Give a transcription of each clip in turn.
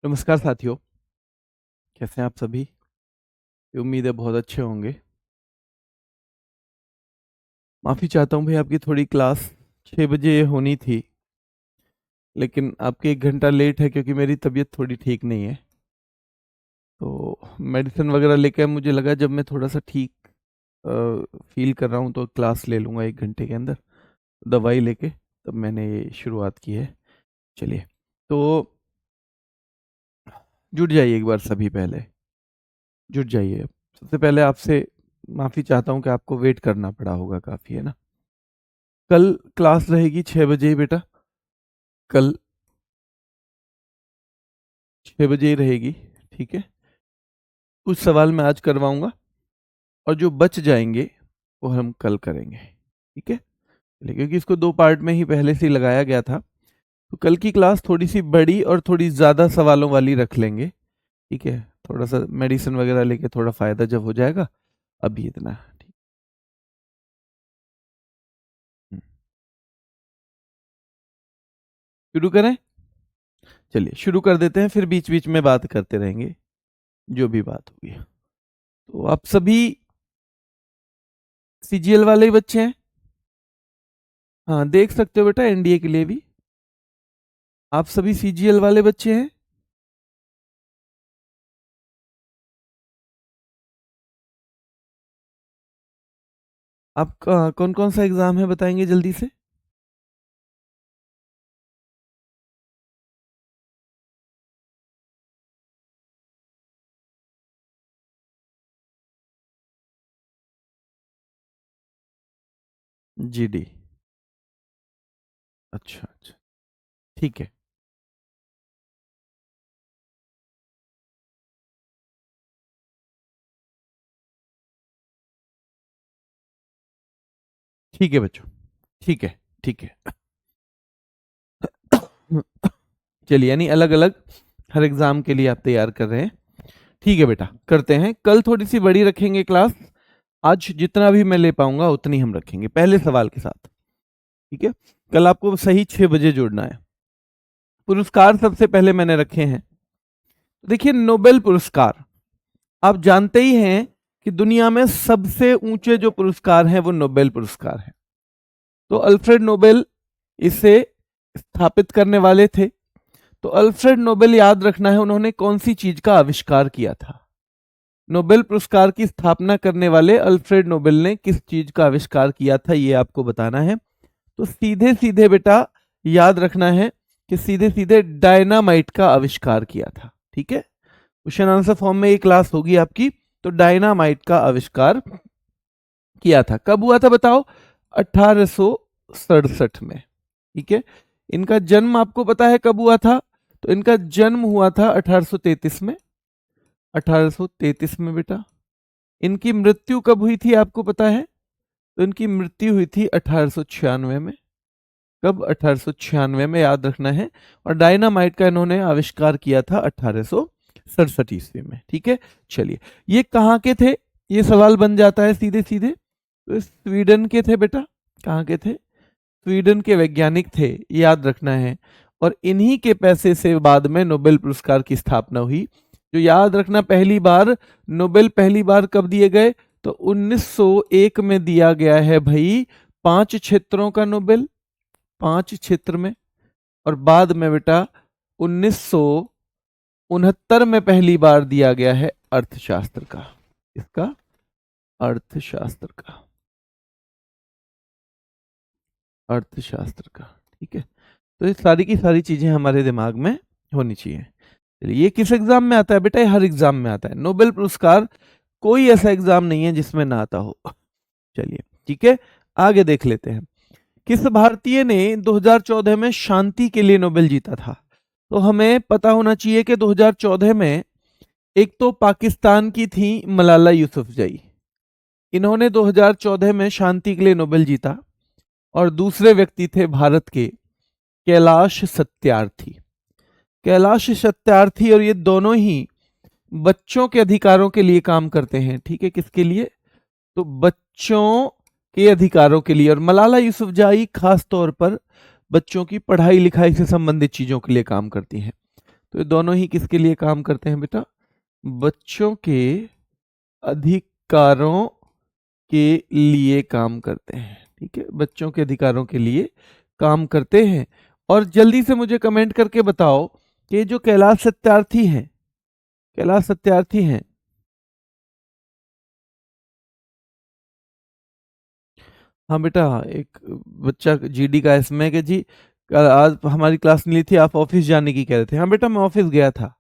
नमस्कार साथियों, कैसे हैं आप सभी? उम्मीद है बहुत अच्छे होंगे। माफ़ी चाहता हूँ भाई, आपकी थोड़ी क्लास 6 बजे होनी थी, लेकिन आपके 1 घंटा लेट है क्योंकि मेरी तबीयत थोड़ी ठीक नहीं है। तो मेडिसिन वगैरह लेके मुझे लगा जब मैं थोड़ा सा ठीक फील कर रहा हूँ तो क्लास ले लूँगा 1 घंटे के अंदर, दवाई लेके, तब मैंने ये शुरुआत की है। चलिए, तो जुट जाइए एक बार सभी, पहले जुट जाइए। सबसे पहले आपसे माफ़ी चाहता हूँ कि आपको वेट करना पड़ा होगा काफ़ी, है ना? कल क्लास रहेगी 6 बजे ही बेटा, कल 6 बजे ही रहेगी, ठीक है? कुछ सवाल मैं आज करवाऊँगा और जो बच जाएँगे, वो हम कल करेंगे, ठीक है? चलिए, क्योंकि इसको 2 पार्ट में ही पहले से ही लगाया गया था, तो कल की क्लास थोड़ी-सी बड़ी और थोड़ी ज़्यादा सवालों वाली रख लेंगे, ठीक है? थोड़ा-सा मेडिसिन वगैरह लेके थोड़ा फ़ायदा जब हो जाएगा, अभी इतना, ठीक। हुँ, शुरू करें? चलिए, शुरू कर देते हैं, फिर बीच-बीच में बात करते रहेंगे, जो भी बात होगी। तो आप सभी सीजीएल वाले ही बच्चे हैं? हाँ, देख सकते हो बेटा एनडीए के लिए भी। आप सभी सीजीएल वाले बच्चे हैं? आपका कौन-कौन सा एग्ज़ाम है बताएँगे जल्दी से? जीडी। अच्छा, अच्छा। ठीक है। ठीक है बच्चों, ठीक है, ठीक है। चलिए, यानी अलग-अलग हर एग्ज़ाम के लिए आप तैयार कर रहे हैं। ठीक है बेटा, करते हैं। कल थोड़ी-सी बड़ी रखेंगे क्लास, आज जितना भी मैं ले पाऊँगा उतनी हम रखेंगे, पहले सवाल के साथ, ठीक है? कल आपको सही 6 बजे जुड़ना है। पुरस्कार सबसे पहले मैंने रखे हैं। देखिए, नोबेल पुरस्कार, आप जानते ही हैं कि दुनिया में सबसे ऊँचे जो पुरस्कार हैं वो नोबेल पुरस्कार हैं। तो अल्फ्रेड नोबेल इसे स्थापित करने वाले थे। तो अल्फ्रेड नोबेल, याद रखना है उन्होंने कौन सी चीज का आविष्कार किया था। नोबेल पुरस्कार की स्थापना करने वाले अल्फ्रेड नोबेल ने किस चीज का आविष्कार किया था, ये आपको बताना है। तो सीधे सीधे बेटा याद रखना है कि सीधे सीधे डायनामाइट का आविष्कार किया था, ठीक है? क्वेश्चन आंसर फॉर्म में ये क्लास होगी आपकी। तो डायनामाइट का आविष्कार किया था, कब हुआ था बताओ? 1867 में, ठीक है? इनका जन्म आपको पता है कब हुआ था? तो इनका जन्म हुआ था 1833 में, 1833 में बेटा। इनकी मृत्यु कब हुई थी आपको पता है? तो इनकी मृत्यु हुई थी 1896 में। कब? 1896 में, याद रखना है। और डायनामाइट का इन्होंने आविष्कार किया था 1867 ईस्वी में, ठीक है? चलिए, ये कहाँ के थे? ये सवाल बन जाता है सीधे सीधे। तो स्वीडन के थे बेटा। कहाँ के थे? स्वीडन के वैज्ञानिक थे, याद रखना है। और इन्हीं के पैसे से बाद में नोबेल पुरस्कार की स्थापना हुई। जो याद रखना, पहली बार नोबेल पहली बार कब दिए गए? तो 1901 में दिया गया है भाई, 5 क्षेत्रों का नोबेल, 5 क्षेत्र में। और बाद में बेटा 1969 में पहली बार दिया गया है अर्थशास्त्र का। इसका अर्थशास्त्र का, अर्थशास्त्र का, ठीक है? तो ये सारी की सारी चीजें हमारे दिमाग में होनी चाहिए। चलिए, ये किस एग्जाम में आता है बेटा? ये हर एग्जाम में आता है। नोबेल पुरस्कार कोई ऐसा एग्जाम नहीं है जिसमें ना आता हो। चलिए, ठीक है, आगे देख लेते हैं। किस भारतीय ने 2014 में शांति के लिए नोबेल जीता था? तो हमें पता होना चाहिए कि 2014 में एक तो पाकिस्तान की थी मलाला यूसुफजई, इन्होंने 2014 में शांति के लिए नोबेल जीता। और दूसरे व्यक्ति थे भारत के कैलाश सत्यार्थी। कैलाश सत्यार्थी और ये दोनों ही बच्चों के अधिकारों के लिए काम करते हैं, ठीक है? किसके लिए? तो बच्चों के अधिकारों के लिए। और मलाला यूसुफजई खास तौर पर बच्चों की पढ़ाई लिखाई से संबंधित चीजों के लिए काम करती हैं। तो ये दोनों ही किसके लिए काम करते हैं बेटा? बच्चों के अधिकारों के लिए काम करते हैं। ठीक है, बच्चों के अधिकारों के लिए काम करते हैं। और जल्दी से मुझे कमेंट करके बताओ कि जो कैलाश सत्यार्थी हैं, कैलाश सत्यार्थी हैं, हाँ बेटा, एक बच्चा जीडी का इसमें कि जी कल आज हमारी क्लास नहीं ली थी, आप ऑफिस जाने की कह रहे थे। हाँ बेटा, मैं ऑफिस गया था,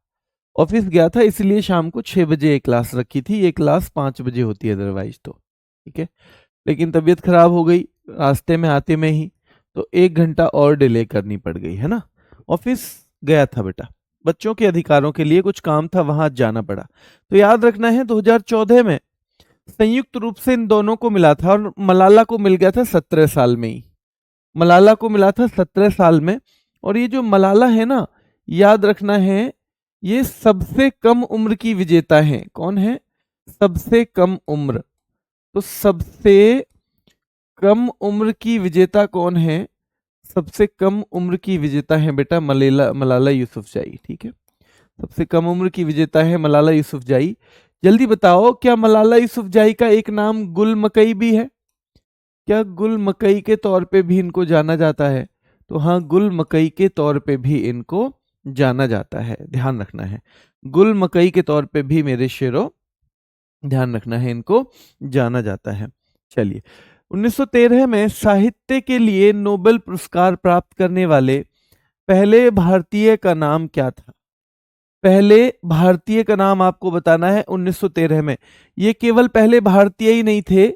ऑफिस गया था, इसलिए शाम को 6 बजे ये क्लास रखी थी। ये क्लास 5 बजे होती है अदरवाइज तो। ठीक है, लेकिन तबीयत खराब हो गई रास्ते में आते में ही, तो 1 घंटा और डिले करनी पड़ गई, है ना। ऑफिस गया था बेटा, बच्चों के अधिकारों के लिए कुछ काम था, वहां जाना पड़ा। तो याद रखना है 2014 में संयुक्त रूप से इन दोनों को मिला था, और मलाला को मिल गया था 17 साल में ही। मलाला को मिला था 17 साल में। और ये जो मलाला है ना, याद रखना है, ये सबसे कम उम्र की विजेता हैं। कौन है? सबसे कम उम्र। तो सबसे कम उम्र की विजेता कौन है? सबसे कम उम्र की विजेता है बेटा मलाला यूसुफजई। ठीक है, सबसे कम उम्र की विजेता है मलाला यूसुफजई। जल्दी बताओ, क्या मलाला यूसुफजई का एक नाम गुल मकई भी है? क्या गुल मकई के तौर पे भी इनको जाना जाता है? तो हाँ, गुल मकई के तौर पे भी इनको जाना जाता है, ध्यान रखना है। गुल मकई के तौर पे भी मेरे शेरों ध्यान रखना है, इनको जाना जाता है। चलिए, 1913 में साहित्य के लिए नोबेल पुरस्कार प्राप्त करने वाले पहले भारतीय का नाम क्या था? पहले भारतीय का नाम आपको बताना है 1913 में। ये केवल पहले भारतीय ही नहीं थे,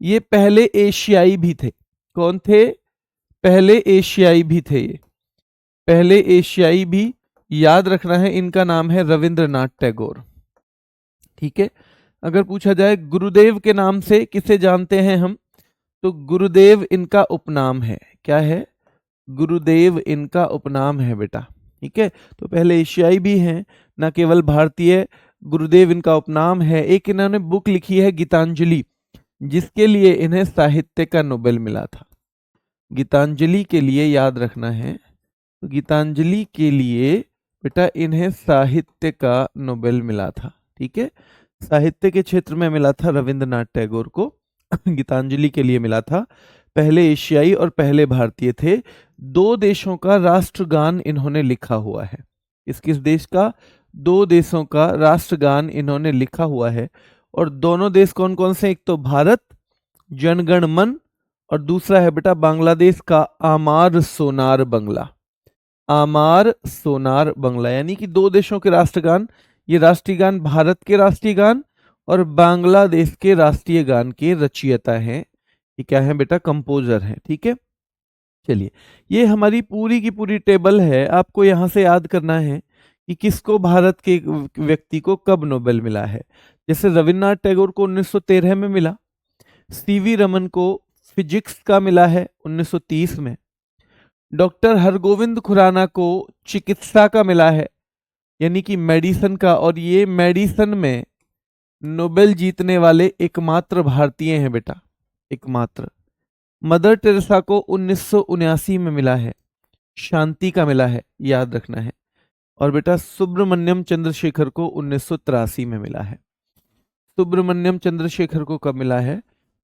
ये पहले एशियाई भी थे। कौन थे? पहले एशियाई भी थे ये, पहले एशियाई भी। याद रखना है, इनका नाम है रविंद्रनाथ टैगोर। ठीक है, अगर पूछा जाए गुरुदेव के नाम से किसे जानते हैं हम, तो गुरुदेव इनका उपनाम है। क्या है? गुरुदेव इनका उपनाम है बेटा। ठीक है, तो पहले एशियाई भी हैं, ना केवल भारतीय। गुरुदेव इनका उपनाम है। एक इन्होंने बुक लिखी है गीतांजलि, जिसके लिए इन्हें साहित्य का नोबेल मिला था। गीतांजलि के लिए याद रखना है, तो गीतांजलि के लिए बेटा इन्हें साहित्य का नोबेल मिला था। ठीक है, साहित्य के क्षेत्र में मिला था रविंद्रनाथ टैगोर को, गीतांजलि के लिए मिला था। पहले एशियाई और पहले भारतीय थे। 2 देशों का राष्ट्रगान इन्होंने लिखा हुआ है। किस किस देश का? 2 देशों का राष्ट्रगान इन्होंने लिखा हुआ है। और दोनों देश कौन कौन से? एक तो भारत, जनगण मन, और दूसरा है बेटा बांग्लादेश का आमार सोनार बंगला। आमार सोनार बंगला, यानी कि 2 देशों के राष्ट्रगान। ये राष्ट्रीय गान भारत के राष्ट्रीय गान और बांग्लादेश के राष्ट्रीय गान के रचयिता हैं। ये क्या है बेटा? कंपोजर हैं। ठीक है, चलिए, ये हमारी पूरी की पूरी टेबल है। आपको यहाँ से याद करना है कि किसको, भारत के व्यक्ति को कब नोबेल मिला है। जैसे रविन्द्रनाथ टैगोर को 1913 में मिला, सीवी रमन को फिजिक्स का मिला है 1930 में, डॉक्टर हरगोविंद खुराना को चिकित्सा का मिला है, यानी कि मेडिसन का। और ये मेडिसन में नोबेल जीतने वाले एकमात्र भारतीय हैं बेटा, एकमात्र। मदर टेरेसा को 1979 में मिला है, शांति का मिला है, याद रखना है। और बेटा सुब्रमण्यम चंद्रशेखर को 1983 में मिला है। सुब्रमण्यम चंद्रशेखर को कब मिला है?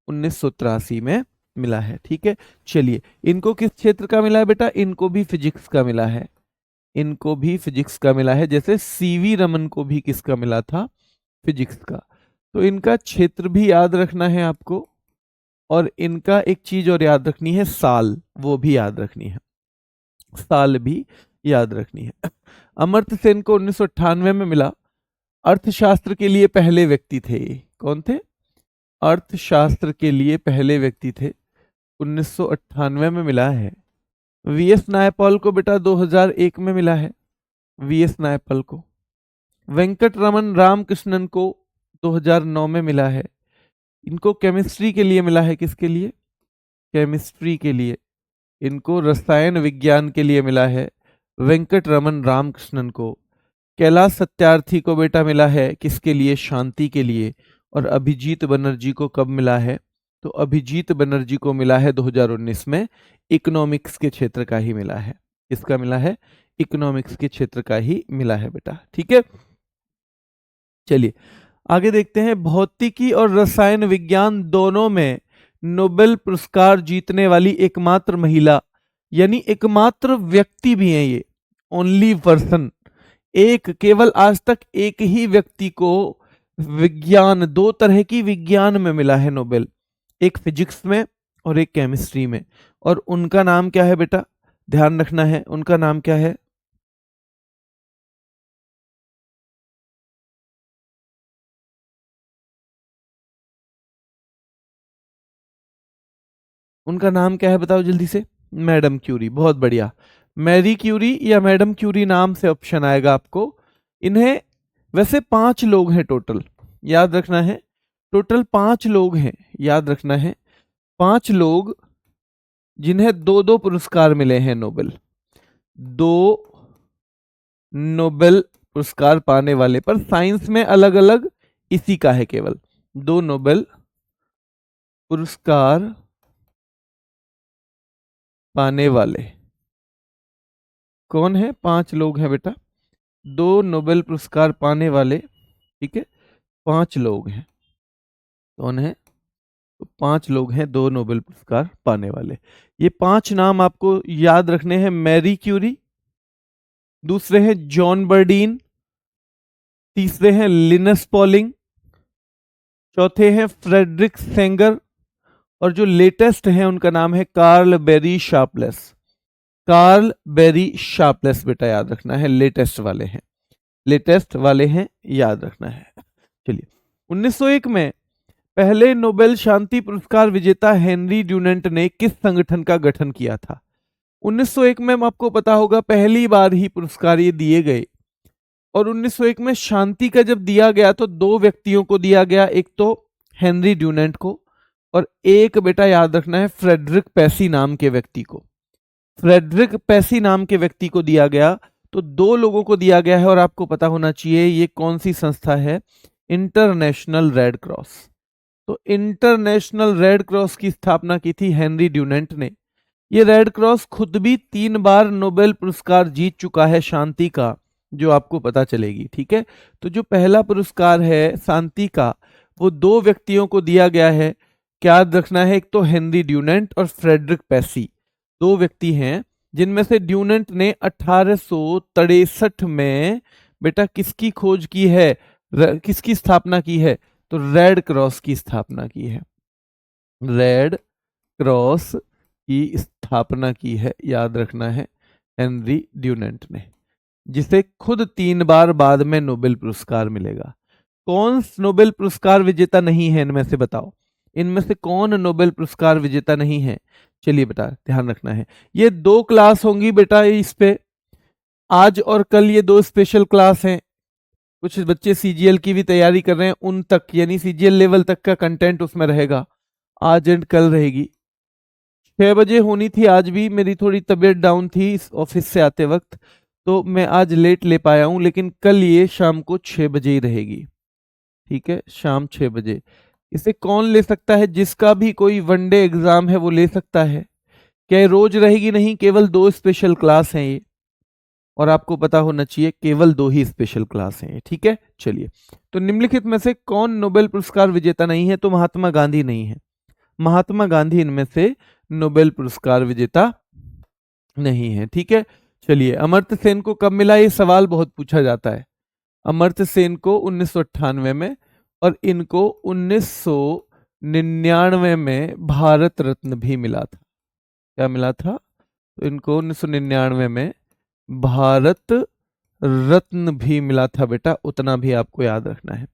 1983 में मिला है। ठीक है, चलिए, इनको किस क्षेत्र का मिला है बेटा? इनको भी फिजिक्स का मिला है, इनको भी फिजिक्स का मिला है। जैसे सीवी रमन को भी किसका मिला था? फिजिक्स का। तो इनका क्षेत्र भी याद रखना है आपको, और इनका एक चीज और याद रखनी है, साल, वो भी याद रखनी है, साल भी याद रखनी है। अमर्त्य सेन को 1998 में मिला। अर्थशास्त्र के लिए पहले व्यक्ति थे। कौन थे? अर्थशास्त्र के लिए पहले व्यक्ति थे, 1998 में मिला है। वीएस नायपॉल को बेटा 2001 में मिला है, वीएस नायपॉल को। वेंकट रमन रामकृष्णन को 2009 में मिला है। इनको केमिस्ट्री के लिए मिला है। किसके लिए? केमिस्ट्री के लिए। इनको रसायन विज्ञान के लिए मिला है, वेंकट रमन रामकृष्णन को। कैलाश सत्यार्थी को बेटा मिला है किसके लिए? शांति के लिए। और अभिजीत बनर्जी को कब मिला है? तो अभिजीत बनर्जी को मिला है 2019 में, इकोनॉमिक्स के क्षेत्र का ही मिला है। इसका मिला है, इकोनॉमिक्स के क्षेत्र का ही मिला है बेटा। ठीक है, चलिए आगे देखते हैं। भौतिकी और रसायन विज्ञान दोनों में नोबेल पुरस्कार जीतने वाली एकमात्र महिला, यानी एकमात्र व्यक्ति भी है ये, ओनली पर्सन, एक, केवल आज तक एक ही व्यक्ति को विज्ञान, दो तरह की विज्ञान में मिला है नोबेल, एक फिजिक्स में और एक केमिस्ट्री में। और उनका नाम क्या है बेटा, ध्यान रखना है, उनका नाम क्या है? उनका नाम क्या है बताओ जल्दी से। मैडम क्यूरी, बहुत बढ़िया। मैरी क्यूरी या मैडम क्यूरी नाम से ऑप्शन आएगा आपको। इन्हें वैसे 5 लोग हैं टोटल, याद रखना है, टोटल 5 लोग हैं, याद रखना है, 5 लोग जिन्हें 2-2 पुरस्कार मिले हैं नोबेल, 2 नोबेल पुरस्कार पाने वाले, पर साइंस में अलग अलग इसी का है केवल। 2 नोबेल पुरस्कार पाने वाले कौन है? 5 लोग हैं बेटा, 2 नोबेल पुरस्कार पाने वाले। ठीक है, 5 लोग हैं, कौन है? तो 5 लोग हैं 2 नोबेल पुरस्कार पाने वाले। ये 5 नाम आपको याद रखने हैं। मैरी क्यूरी, दूसरे हैं जॉन बर्डीन, तीसरे हैं लिनस पॉलिंग, चौथे हैं फ्रेडरिक सेंगर, और जो लेटेस्ट हैं उनका नाम है Karl Barry Sharpless. Karl Barry Sharpless बेटा याद रखना है, लेटेस्ट वाले हैं, लेटेस्ट वाले हैं, याद रखना है। चलिए 1901 में पहले नोबेल शांति पुरस्कार विजेता हेनरी ड्यूनेंट ने किस संगठन का गठन किया था? 1901 में आपको पता होगा पहली बार ही पुरस्कार ये दिए गए, और 1901 में शांति का जब दिया गया तो 2 व्यक्तियों को दिया गया, एक तो हेनरी ड्यूनेंट को और एक बेटा याद रखना है फ्रेडरिक पेसी नाम के व्यक्ति को। फ्रेडरिक पेसी नाम के व्यक्ति को दिया गया, तो 2 लोगों को दिया गया है। और आपको पता होना चाहिए ये कौन सी संस्था है, इंटरनेशनल रेड क्रॉस। तो इंटरनेशनल रेड क्रॉस की स्थापना की थी हेनरी ड्यूनेंट ने। ये रेड क्रॉस खुद भी 3 बार नोबेल पुरस्कार जीत चुका है शांति का, जो आपको पता चलेगी। ठीक है, तो जो पहला पुरस्कार है शांति का वो 2 व्यक्तियों को दिया गया है, क्या याद रखना है, एक तो हेनरी ड्यूनेंट और फ्रेडरिक पेसी, 2 व्यक्ति हैं, जिनमें से ड्यूनेंट ने 1863 में बेटा किसकी खोज की है, किसकी स्थापना की है? तो रेड क्रॉस की स्थापना की है, रेड क्रॉस की स्थापना की है, याद रखना है, हेनरी ड्यूनेंट ने, जिसे खुद 3 बार बाद में नोबेल पुरस्कार मिलेगा। कौन नोबेल पुरस्कार विजेता नहीं है इनमें से बताओ, इनमें से कौन नोबेल पुरस्कार विजेता नहीं है? चलिए बेटा ध्यान रखना है, ये 2 क्लास होंगी बेटा इस पे, आज और कल ये 2 स्पेशल क्लास हैं। कुछ बच्चे सीजीएल की भी तैयारी कर रहे हैं, उन तक यानी सीजीएल लेवल तक का कंटेंट उसमें रहेगा, आज एंड कल रहेगी। 6 बजे होनी थी आज भी, मेरी थोड़ी तबीयत डाउन थी ऑफिस से आते वक्त, तो मैं आज लेट ले पाया हूं, लेकिन कल ये शाम को 6 बजे ही रहेगी। ठीक है, शाम 6 बजे। इसे कौन ले सकता है? जिसका भी कोई वनडे एग्जाम है वो ले सकता है। क्या ये रोज रहेगी? नहीं, केवल 2 स्पेशल क्लास हैं ये, और आपको पता होना चाहिए केवल 2 ही स्पेशल क्लास हैं ये। ठीक है, चलिए, तो निम्नलिखित में से कौन नोबेल पुरस्कार विजेता नहीं है? तो महात्मा गांधी नहीं है, महात्मा गांधी इनमें से नोबेल पुरस्कार विजेता नहीं है। ठीक है, चलिए, अमर्त्य सेन को कब मिला? ये सवाल बहुत पूछा जाता है। अमर्त्य सेन को 1998 में, और इनको 1999 में भारत रत्न भी मिला था। क्या मिला था? तो इनको 1999 में भारत रत्न भी मिला था बेटा, उतना भी आपको याद रखना है।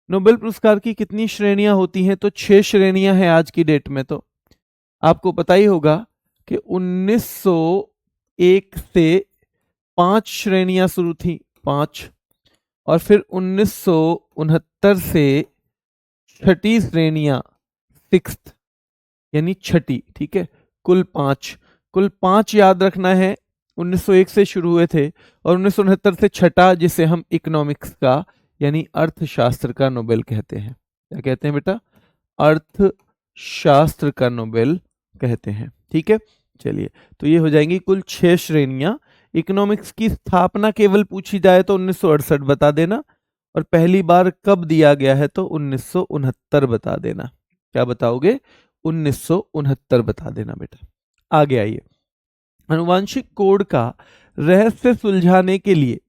नोबेल पुरस्कार की कितनी श्रेणियां होती हैं? तो 6 श्रेणियां हैं आज की डेट में। तो आपको पता ही होगा कि 1901 से 5 श्रेणियां शुरू थी, 5, और फिर 1969 से 6ठी श्रेणियां, 6th यानी 6ठी। ठीक है, कुल 5 याद रखना है, 1901 से शुरू हुए थे, और 1969 से 6ठा, जिसे हम इकोनॉमिक्स का यानी अर्थशास्त्र का नोबेल कहते हैं। क्या कहते हैं बेटा? अर्थशास्त्र का नोबेल कहते हैं। ठीक है, चलिए, तो ये हो जाएंगी कुल 6 श्रेणियां। इकोनॉमिक्स की स्थापना केवल पूछी जाए तो 1968 बता देना, और पहली बार कब दिया गया है तो 1969 बता देना। क्या बताओगे? 1969 बता देना बेटा। आगे आइए, आनुवांशिक कोड का रहस्य सुलझाने के लिए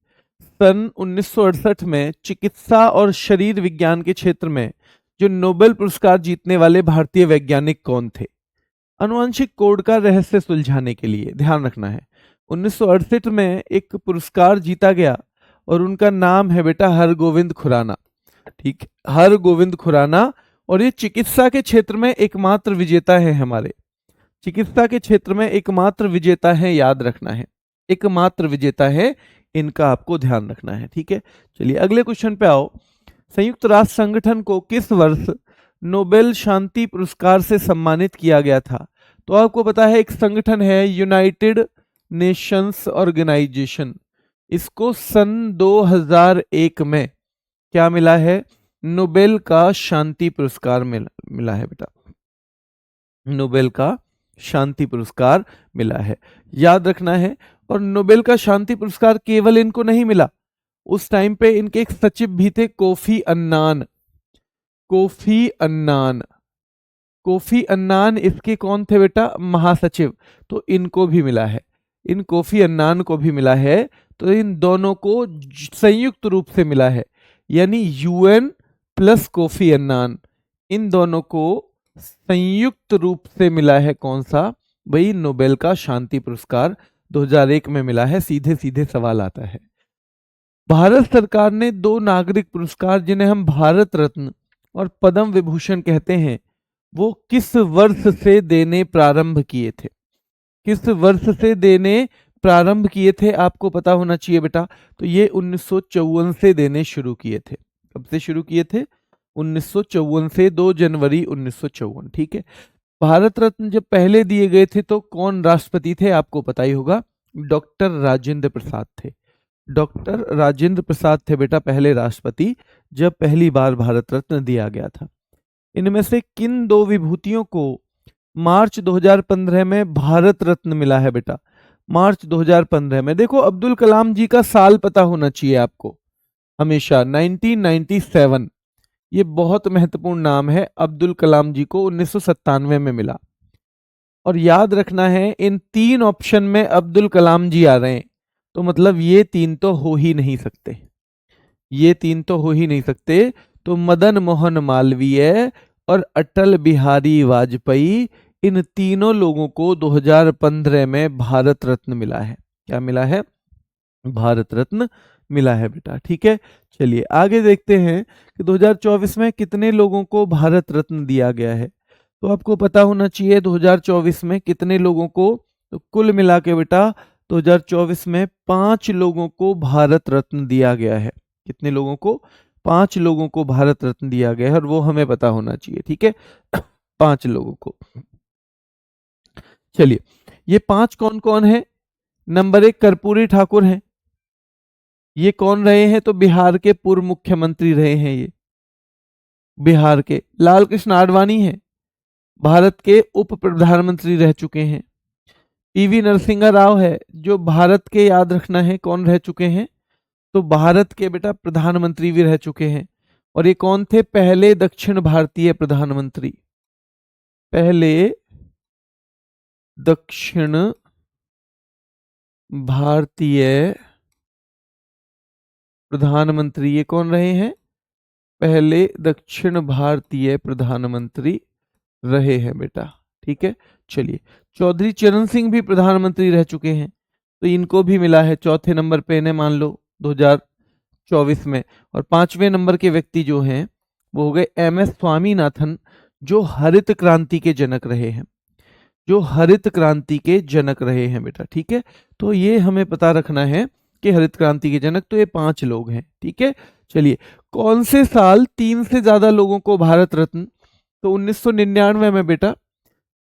सन 1968 में चिकित्सा और शरीर विज्ञान के क्षेत्र में जो नोबेल पुरस्कार जीतने वाले भारतीय वैज्ञानिक कौन थे? आनुवांशिक कोड का रहस्य सुलझाने के लिए ध्यान रखना है, 1968 में एक पुरस्कार जीता गया और उनका नाम है बेटा हरगोविंद खुराना। ठीक, हरगोविंद खुराना। और ये चिकित्सा के क्षेत्र में एकमात्र विजेता है, हमारे चिकित्सा के क्षेत्र में एकमात्र विजेता है, याद रखना है, एकमात्र विजेता है, इनका आपको ध्यान रखना है। ठीक है, चलिए अगले क्वेश्चन पे आओ। संयुक्त राष्ट्र संगठन को किस वर्ष नोबेल शांति पुरस्कार से सम्मानित किया गया था? तो आपको पता है एक संगठन है यूनाइटेड नेशंस ऑर्गेनाइजेशन, इसको सन 2001 में क्या मिला है? नोबेल का शांति पुरस्कार मिला है बेटा, नोबेल का शांति पुरस्कार मिला है, याद रखना है। और नोबेल का शांति पुरस्कार केवल इनको नहीं मिला, उस टाइम पे इनके एक सचिव भी थे, Kofi Annan. Kofi Annan, Kofi Annan इसके कौन थे बेटा? महासचिव। तो इनको भी मिला है, इन कोफी अन्नान को भी मिला है। तो इन दोनों को संयुक्त रूप से मिला है, यानी यूएन प्लस कोफी अन्नान, इन दोनों को संयुक्त रूप से मिला है कौन सा? भाई नोबेल का शांति पुरस्कार 2001 में मिला है। सीधे सीधे सवाल आता है, भारत सरकार ने 2 नागरिक पुरस्कार जिन्हें हम भारत रत्न और पद्म विभूषण कहते हैं, वो किस वर्ष से देने प्रारंभ किए थे? किस वर्ष से देने प्रारंभ किए थे आपको पता होना चाहिए बेटा। तो ये 1954 से देने शुरू किए थे। कब से शुरू किए थे? 1954 से, 2 जनवरी 1954। ठीक है, भारत रत्न जब पहले दिए गए थे तो कौन राष्ट्रपति थे आपको पता ही होगा, डॉक्टर राजेंद्र प्रसाद थे। डॉक्टर राजेंद्र प्रसाद थे बेटा पहले राष्ट्रपति जब पहली बार भारत रत्न दिया गया था। इनमें से किन 2 विभूतियों को मार्च 2015 में भारत रत्न मिला है बेटा? मार्च 2015 में, देखो अब्दुल कलाम जी का साल पता होना चाहिए आपको हमेशा, 1997, ये बहुत महत्वपूर्ण नाम है। अब्दुल कलाम जी को 1997 में मिला। और याद रखना है इन 3 ऑप्शन में अब्दुल कलाम जी आ रहे हैं, तो मतलब ये 3 तो हो ही नहीं सकते, ये 3 तो हो ही नहीं सकते। तो मदन मोहन मालवीय और अटल बिहारी वाजपेयी, इन तीनों लोगों को 2015 में भारत रत्न मिला है। क्या मिला है? भारत रत्न मिला है बेटा। ठीक है, चलिए आगे देखते हैं कि 2024 में कितने लोगों को भारत रत्न दिया गया है। तो आपको पता होना चाहिए 2024 में कितने लोगों को, तो कुल मिला के बेटा 2024 में 5 लोगों को भारत रत्न दिया गया है। कितने लोगों को? 5 लोगों को भारत रत्न दिया गया है, और वो हमें पता होना चाहिए। ठीक है, 5 लोगों को। चलिए, ये 5 कौन कौन है? नंबर 1 कर्पूरी ठाकुर हैं, ये कौन रहे हैं? तो बिहार के पूर्व मुख्यमंत्री रहे हैं ये, बिहार के। लाल कृष्ण आडवाणी हैं, भारत के उप प्रधानमंत्री रह चुके हैं। पीवी नरसिंहा राव है, जो भारत के, याद रखना है कौन रह चुके हैं, तो भारत के बेटा प्रधानमंत्री भी रह चुके हैं। और ये कौन थे? पहले दक्षिण भारतीय प्रधानमंत्री, पहले दक्षिण भारतीय प्रधानमंत्री। ये कौन रहे हैं? पहले दक्षिण भारतीय प्रधानमंत्री रहे हैं बेटा। ठीक है, चलिए चौधरी चरण सिंह भी प्रधानमंत्री रह चुके हैं, तो इनको भी मिला है चौथे नंबर पे, इन्हें मान लो 2024 में। और 5वें नंबर के व्यक्ति जो हैं वो हो गए MS स्वामीनाथन, जो हरित क्रांति के जनक रहे हैं, जो हरित क्रांति के जनक रहे हैं बेटा। ठीक है, तो ये हमें पता रखना है कि हरित क्रांति के जनक, तो ये 5 लोग हैं। ठीक है, चलिए कौन से साल 3 से ज्यादा लोगों को भारत रत्न? तो 1999 में बेटा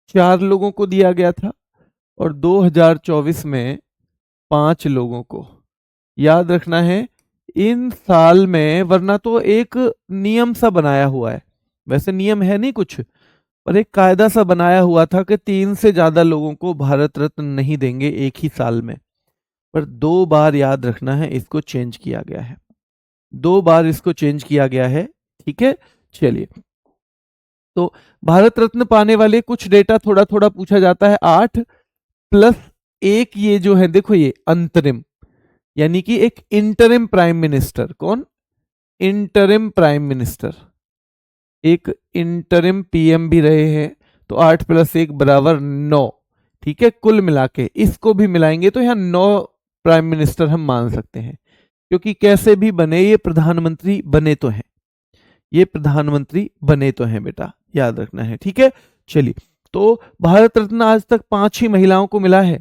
4 लोगों को दिया गया था, और 2024 में 5 लोगों को। याद रखना है इन साल में, वरना तो एक नियम सा बनाया हुआ है, वैसे नियम है नहीं कुछ, और एक कायदा सा बनाया हुआ था कि 3 से ज्यादा लोगों को भारत रत्न नहीं देंगे एक ही साल में, पर 2 बार याद रखना है इसको चेंज किया गया है, 2 बार इसको चेंज किया गया है। ठीक है, चलिए तो भारत रत्न पाने वाले कुछ डेटा थोड़ा थोड़ा पूछा जाता है। 8 प्लस 1 ये जो है देखो ये अंतरिम, यानी कि एक इंटरिम प्राइम मिनिस्टर, कौन? इंटरिम प्राइम मिनिस्टर, एक इंटरिम पीएम भी रहे हैं, तो 8 प्लस 1 बराबर 9। ठीक है, कुल मिला के इसको भी मिलाएंगे तो यहां 9 प्राइम मिनिस्टर हम मान सकते हैं, क्योंकि कैसे भी बने ये प्रधानमंत्री बने तो हैं, ये प्रधानमंत्री बने तो हैं बेटा, याद रखना है। ठीक है, चलिए तो भारत रत्न आज तक 5 ही महिलाओं को मिला है।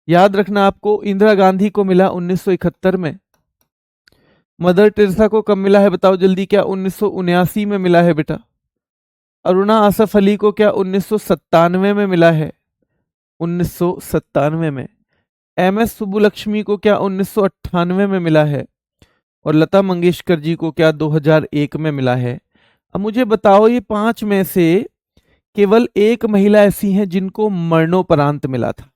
याद रखना आपको, इंदिरा गांधी को मिला 1971 में। मदर टेरेसा को कब मिला है बताओ जल्दी, क्या 1979 में मिला है बेटा? अरुणा आसफ अली को क्या 1997 में मिला है? 1997 में। एमएस सुब्बुलक्ष्मी को क्या 1998 में मिला है? और लता मंगेशकर जी को क्या 2001 में मिला है? अब मुझे बताओ ये 5 में से केवल एक महिला ऐसी हैं जिनको मरणोपरांत मिला था।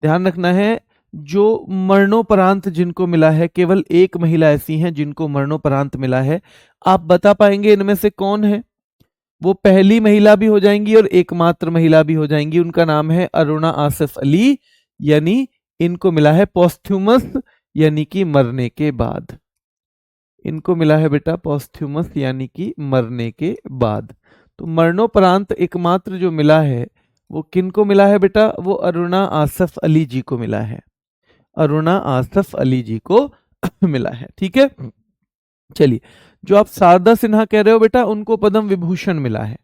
ध्यान रखना है, जो मरणोपरांत जिनको मिला है, केवल एक महिला ऐसी हैं जिनको मरणोपरांत मिला है। आप बता पाएंगे इनमें से कौन है? वो पहली महिला भी हो जाएंगी और एकमात्र महिला भी हो जाएंगी। उनका नाम है अरुणा आसिफ अली, यानी इनको मिला है पॉस्थ्यूमस, यानी कि मरने के बाद। इनको मिला है बेटा पॉस्थ्यूमस, यानी कि मरने के बाद। तो मरणोपरांत एकमात्र जो मिला है वो किनको मिला है बेटा? वो अरुणा आसफ अली जी को मिला है, अरुणा आसफ अली जी को मिला है। ठीक है, चलिए जो आप शारदा सिन्हा कह रहे हो बेटा, उनको पद्म विभूषण मिला है।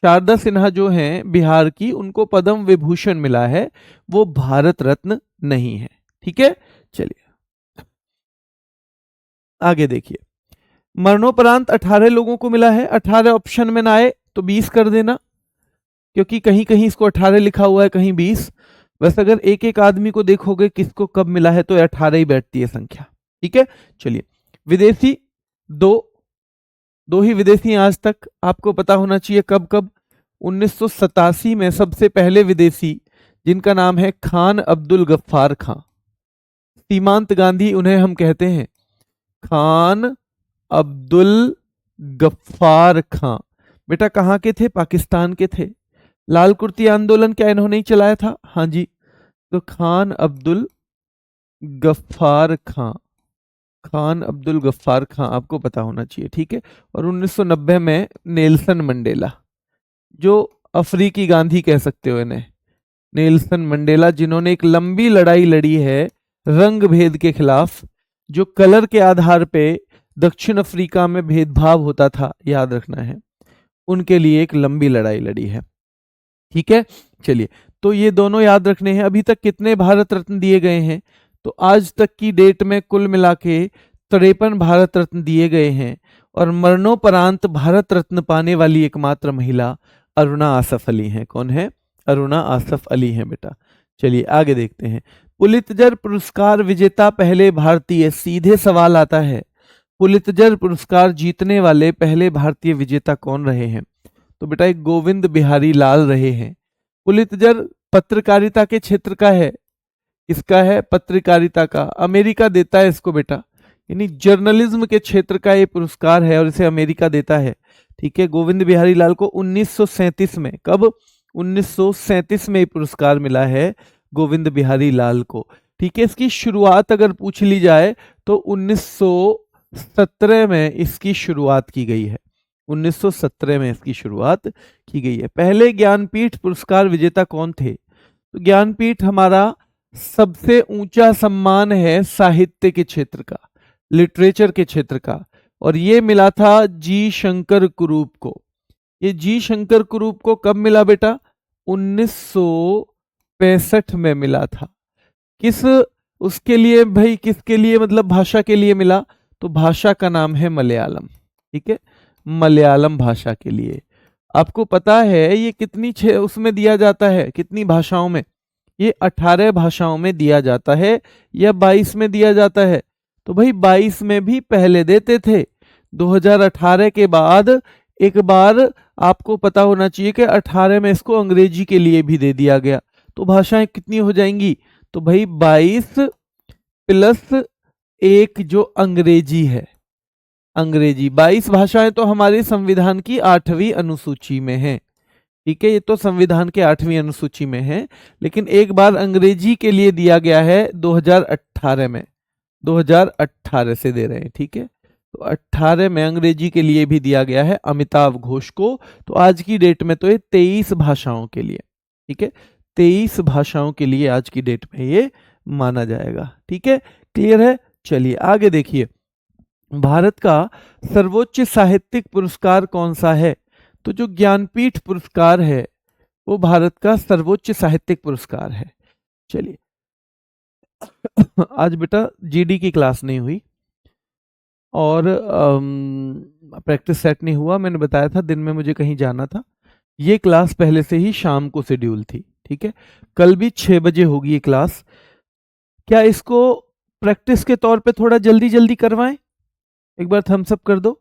शारदा सिन्हा जो हैं बिहार की, उनको पद्म विभूषण मिला है, वो भारत रत्न नहीं है। ठीक है, चलिए आगे देखिए। मरणोपरांत 18 लोगों को मिला है। 18 ऑप्शन में ना आए तो 20 कर देना, क्योंकि कहीं कहीं इसको 18 लिखा हुआ है, कहीं 20। वैसे अगर एक एक आदमी को देखोगे किसको कब मिला है तो 18 ही बैठती है संख्या। ठीक है, चलिए विदेशी दो ही विदेशी हैं आज तक, आपको पता होना चाहिए कब कब। 1987 में सबसे पहले विदेशी, जिनका नाम है खान अब्दुल गफ्फार खां। सीमांत गांधी उन्हें हम कहते हैं, खान अब्दुल गफ्फार खां। बेटा कहाँ के थे? पाकिस्तान के थे। लाल कुर्ती आंदोलन क्या इन्होंने ही चलाया था? हाँ जी, तो खान अब्दुल गफ्फार खां, खान अब्दुल गफ्फार खां आपको पता होना चाहिए। ठीक है, और 1990 में नेल्सन मंडेला, जो अफ्रीकी गांधी कह सकते हो इन्हें, नेल्सन मंडेला, जिन्होंने एक लंबी लड़ाई लड़ी है रंग भेद के खिलाफ, जो कलर के आधार पे दक्षिण अफ्रीका में भेदभाव होता था, याद रखना है, उनके लिए एक लंबी लड़ाई लड़ी है। ठीक है, चलिए तो ये दोनों याद रखने हैं। अभी तक कितने भारत रत्न दिए गए हैं? तो आज तक की डेट में कुल मिला के 53 भारत रत्न दिए गए हैं, और मरणोपरांत भारत रत्न पाने वाली एकमात्र महिला अरुणा आसफ अली हैं। कौन है? अरुणा आसफ अली हैं बेटा। चलिए आगे देखते हैं। पुलित्जर पुरस्कार विजेता पहले भारतीय, सीधे सवाल आता है, पुलित्जर पुरस्कार जीतने वाले पहले भारतीय विजेता कौन रहे हैं? तो बेटा एक गोविंद बिहारी लाल रहे हैं। पुलित्जर पत्रकारिता के क्षेत्र का है, इसका है पत्रकारिता का, अमेरिका देता है इसको बेटा, यानी जर्नलिज्म के क्षेत्र का ये पुरस्कार है और इसे अमेरिका देता है। ठीक है, गोविंद बिहारी लाल को 1937 में, कब? 1937 में ये पुरस्कार मिला है गोविंद बिहारी लाल को। ठीक है, इसकी शुरुआत अगर पूछ ली जाए तो 1917 में इसकी शुरुआत की गई है, 1917 में इसकी शुरुआत की गई है। पहले ज्ञानपीठ पुरस्कार विजेता कौन थे? तो ज्ञानपीठ हमारा सबसे ऊंचा सम्मान है साहित्य के क्षेत्र का, लिटरेचर के क्षेत्र का, और ये मिला था जी शंकर कुरूप को। ये जी शंकर कुरूप को कब मिला बेटा? 1965 में मिला था। किस उसके लिए भाई, किसके लिए, मतलब भाषा के लिए मिला? तो भाषा का नाम है मलयालम। ठीक है, मलयालम भाषा के लिए। आपको पता है ये कितनी उसमें दिया जाता है, कितनी भाषाओं में? ये 18 भाषाओं में दिया जाता है या 22 में दिया जाता है? तो भाई 22 में भी पहले देते थे, 2018 के बाद एक बार आपको पता होना चाहिए कि 18 में इसको अंग्रेजी के लिए भी दे दिया गया, तो भाषाएं कितनी हो जाएंगी? तो भाई 22 प्लस एक जो अंग्रेजी है, अंग्रेजी 22 भाषाएं तो हमारे संविधान की 8वीं अनुसूची में है। ठीक है, ये तो संविधान के 8वीं अनुसूची में है, लेकिन एक बार अंग्रेजी के लिए दिया गया है 2018 में, 2018 से दे रहे हैं। ठीक है, तो 18 में अंग्रेजी के लिए भी दिया गया है अमिताभ घोष को। तो आज की डेट में तो ये 23 भाषाओं के लिए, ठीक है, 23 भाषाओं के लिए आज की डेट में ये माना जाएगा। ठीक है, क्लियर है? चलिए आगे देखिए, भारत का सर्वोच्च साहित्यिक पुरस्कार कौन सा है? तो जो ज्ञानपीठ पुरस्कार है वो भारत का सर्वोच्च साहित्यिक पुरस्कार है। चलिए आज बेटा जीडी की क्लास नहीं हुई और प्रैक्टिस सेट नहीं हुआ, मैंने बताया था दिन में मुझे कहीं जाना था। ये क्लास पहले से ही शाम को शेड्यूल थी। ठीक है, कल भी 6 बजे होगी ये क्लास। क्या इसको प्रैक्टिस के तौर पे थोड़ा जल्दी जल्दी करवाएं? एक बार थम्स अप कर दो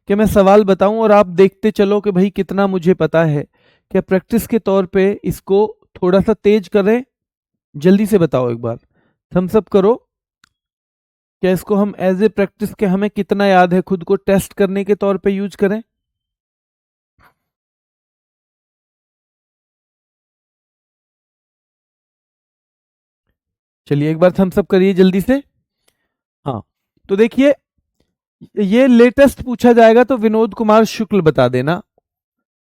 कि मैं सवाल बताऊं और आप देखते चलो कि भाई कितना मुझे पता है। क्या प्रैक्टिस के तौर पे इसको थोड़ा सा तेज करें? जल्दी से बताओ, एक बार थम्स अप करो। क्या इसको हम एज ए प्रैक्टिस के हमें कितना याद है खुद को टेस्ट करने के तौर पे यूज करें? चलिए एक बार थम्स अप करिए जल्दी से। हाँ, तो देखिए ये लेटेस्ट पूछा जाएगा तो विनोद कुमार शुक्ल बता देना।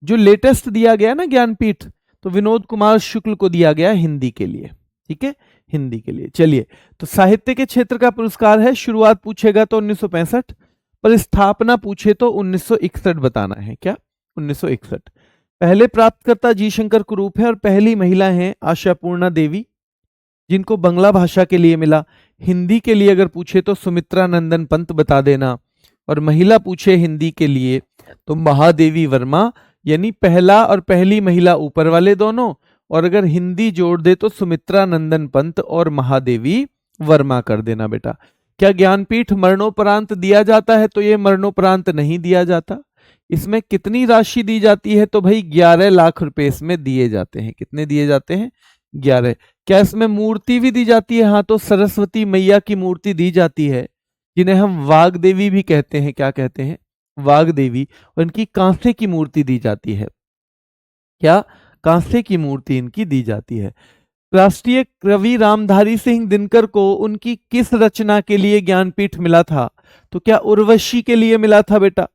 जो लेटेस्ट दिया गया ना ज्ञानपीठ, तो विनोद कुमार शुक्ल को दिया गया हिंदी के लिए। ठीक है, हिंदी के लिए। चलिए, तो साहित्य के क्षेत्र का पुरस्कार है। शुरुआत पूछेगा तो 1965, पर स्थापना पूछे तो 1961 बताना है। क्या? 1961। पहले प्राप्तकर्ता जी शंकर कुरूप है और पहली महिला है आशापूर्णा देवी, जिनको बंगला भाषा के लिए मिला। हिंदी के लिए अगर पूछे तो सुमित्रा नंदन पंत बता देना, और महिला पूछे हिंदी के लिए तो महादेवी वर्मा, यानी पहला और पहली महिला ऊपर वाले दोनों, और अगर हिंदी जोड़ दे तो सुमित्रा नंदन पंत और महादेवी वर्मा कर देना बेटा। क्या ज्ञानपीठ मरणोपरांत दिया जाता है? तो ये मरणोपरांत नहीं दिया जाता। इसमें कितनी राशि दी जाती है? तो भाई 11 लाख रुपए इसमें दिए जाते हैं। कितने दिए जाते हैं? 11। क्या इसमें मूर्ति भी दी जाती है? हाँ, तो सरस्वती मैया की मूर्ति दी जाती है, जिन्हें हम वाग देवी भी कहते हैं। क्या कहते हैं? वाग देवी। और इनकी कांसे की मूर्ति दी जाती है। क्या? कांसे की मूर्ति इनकी दी जाती है। राष्ट्रीय कवि रामधारी सिंह दिनकर को उनकी किस रचना के लिए ज्ञानपीठ मिला था? तो क्या उर्वशी के लिए मिला था बेटा?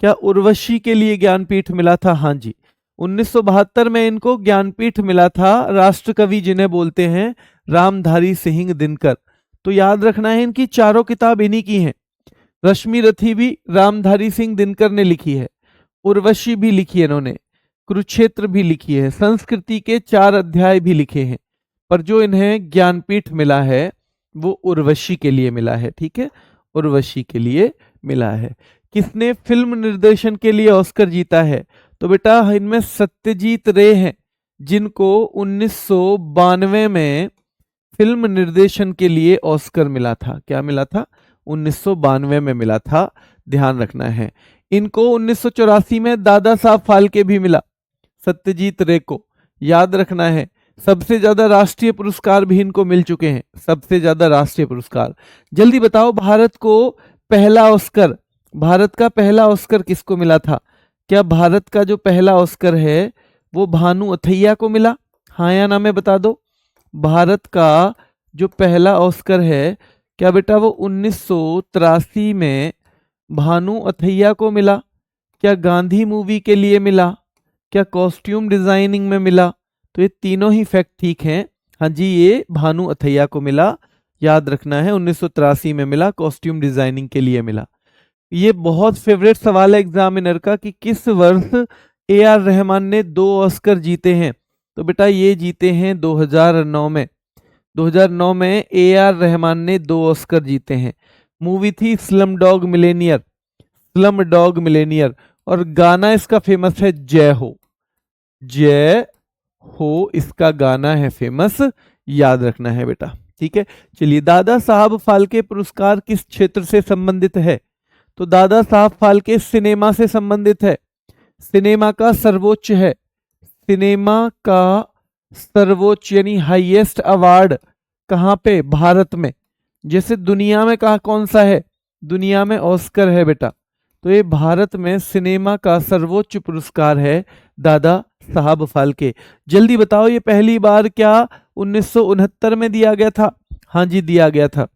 क्या उर्वशी के लिए ज्ञानपीठ मिला था? हाँ जी, 1972 में इनको ज्ञानपीठ मिला था। राष्ट्रकवि जिन्हें बोलते हैं रामधारी सिंह दिनकर। तो याद रखना है, इनकी चारों किताब इन्हीं की हैं। रश्मि रथी भी रामधारी सिंह दिनकर ने लिखी है, उर्वशी भी लिखी है इन्होंने, कुरुक्षेत्र भी लिखी है, संस्कृति के 4 अध्याय भी लिखे हैं। पर जो इन्हें ज्ञानपीठ मिला है वो उर्वशी के लिए मिला है। ठीक है, उर्वशी के लिए मिला है। किसने फिल्म निर्देशन के लिए ऑस्कर जीता है? तो बेटा इनमें सत्यजीत रे हैं, जिनको 1992 में फिल्म निर्देशन के लिए ऑस्कर मिला था। क्या मिला था? 1992 में मिला था, ध्यान रखना है। इनको 1984 में दादा साहब फाल्के भी मिला, सत्यजीत रे को, याद रखना है। सबसे ज्यादा राष्ट्रीय पुरस्कार भी इनको मिल चुके हैं, सबसे ज्यादा राष्ट्रीय पुरस्कार। जल्दी बताओ, भारत को पहला ऑस्कर, भारत का पहला ऑस्कर किसको मिला था? क्या भारत का जो पहला ऑस्कर है वो भानु अथैया को मिला? हाँ या ना में बता दो। भारत का जो पहला ऑस्कर है, क्या बेटा वो 1983 में भानु अथैया को मिला? क्या गांधी मूवी के लिए मिला? क्या कॉस्ट्यूम डिजाइनिंग में मिला? तो ये तीनों ही फैक्ट ठीक हैं। हाँ जी, ये भानु अथैया को मिला, याद रखना है, 1983 में मिला, कॉस्ट्यूम डिजाइनिंग के लिए मिला। ये बहुत फेवरेट सवाल है एग्जामिनर का कि किस वर्ष ए आर रहमान ने 2 ऑस्कर जीते हैं? तो बेटा ये जीते हैं 2009 में। 2009 में ए आर रहमान ने 2 ऑस्कर जीते हैं। मूवी थी slum dog Millionaire, slum dog Millionaire, और गाना इसका फेमस है जय हो, जय हो इसका गाना है फेमस, याद रखना है बेटा। ठीक है, चलिए, दादा साहब फाल्के पुरस्कार किस क्षेत्र से संबंधित है? तो दादा साहब फाल्के सिनेमा से संबंधित है। सिनेमा का सर्वोच्च है, सिनेमा का सर्वोच्च यानी हाईएस्ट अवार्ड कहाँ पे, भारत में। जैसे दुनिया में कहा कौन सा है, दुनिया में ऑस्कर है बेटा, तो ये भारत में सिनेमा का सर्वोच्च पुरस्कार है दादा साहब फाल्के। जल्दी बताओ ये पहली बार क्या 1969 में दिया गया था? हाँ जी दिया गया था।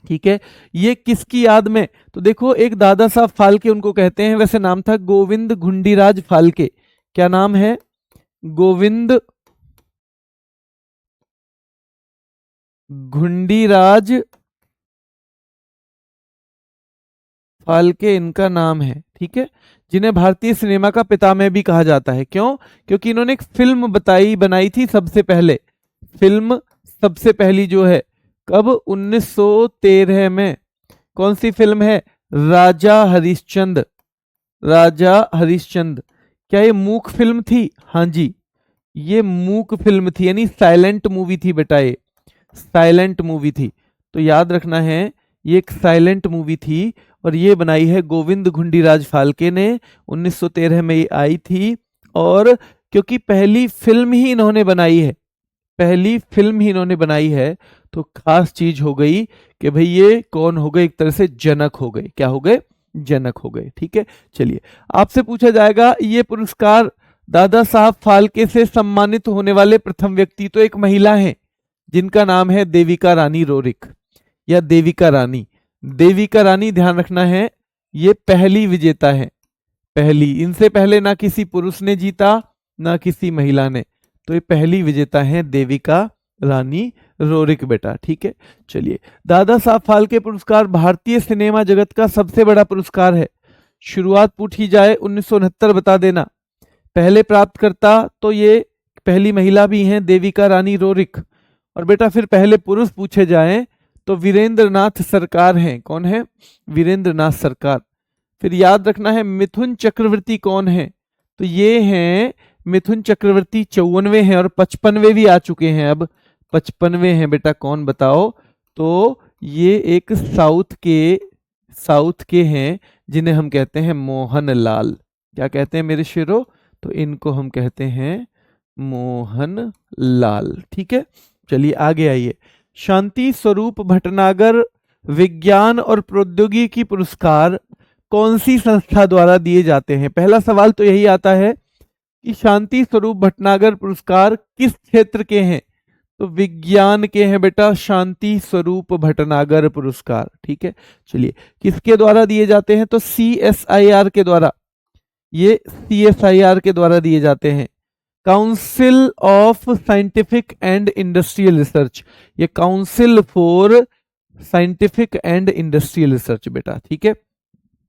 ठीक है, ये किसकी याद में? तो देखो एक दादा साहब फाल्के उनको कहते हैं, वैसे नाम था गोविंद घुंडीराज फाल्के। क्या नाम है? गोविंद घुंडीराज फाल्के इनका नाम है। ठीक है, जिन्हें भारतीय सिनेमा का पितामह भी कहा जाता है। क्यों? क्योंकि इन्होंने एक फिल्म बनाई थी सबसे पहले, फिल्म सबसे पहली जो है कब, 1913 में। कौन सी फिल्म है? राजा हरिश्चंद्र। राजा हरिश्चंद्र। क्या ये मूक फिल्म थी? हाँ जी, ये मूक फिल्म थी, यानी साइलेंट मूवी थी बेटा, ये साइलेंट मूवी थी। तो याद रखना है ये एक साइलेंट मूवी थी और ये बनाई है गोविंद घुंडीराज फाल्के ने, 1913 में ये आई थी। और क्योंकि पहली फिल्म ही इन्होंने बनाई है, पहली फिल्म ही इन्होंने बनाई है, तो खास चीज हो गई कि भाई ये कौन हो गए, एक तरह से जनक हो गए। क्या हो गए? जनक हो गए। ठीक है, चलिए आपसे पूछा जाएगा ये पुरस्कार दादा साहब फाल्के से सम्मानित होने वाले प्रथम व्यक्ति तो एक महिला हैं जिनका नाम है देविका रानी रोरिक या देविका रानी। देविका रानी ध्यान रखना है, ये पहली विजेता है, पहली। इनसे पहले ना किसी पुरुष ने जीता ना किसी महिला ने, तो ये पहली विजेता है देविका रानी रोरिक बेटा। ठीक है, चलिए दादा साहब फाल्के पुरस्कार भारतीय सिनेमा जगत का सबसे बड़ा पुरस्कार है। शुरुआत पूछी जाए 1969 बता देना। पहले प्राप्तकर्ता तो ये पहली महिला भी हैं देविका रानी रोरिक, और बेटा फिर पहले पुरुष पूछे जाएं तो वीरेंद्र नाथ सरकार हैं। कौन है? वीरेंद्र नाथ सरकार। फिर याद रखना है मिथुन चक्रवर्ती कौन है? तो ये हैं मिथुन चक्रवर्ती, 54वें हैं और 55वें भी आ चुके हैं, अब 55वें हैं बेटा। कौन बताओ? तो ये एक साउथ के हैं जिन्हें हम कहते हैं मोहन लाल। क्या कहते हैं मेरे शेरों? तो इनको हम कहते हैं मोहन लाल। ठीक है, चलिए आगे आइए। शांति स्वरूप भटनागर विज्ञान और प्रौद्योगिकी पुरस्कार कौन सी संस्था द्वारा दिए जाते हैं? पहला सवाल तो यही आता है कि शांति स्वरूप भटनागर पुरस्कार किस क्षेत्र के हैं? तो विज्ञान के हैं बेटा, शांति स्वरूप भटनागर पुरस्कार। ठीक है, चलिए किसके द्वारा दिए जाते हैं? तो CSIR के द्वारा, ये CSIR के द्वारा दिए जाते हैं। Council of scientific and industrial research, ये council for scientific and industrial research बेटा। ठीक है,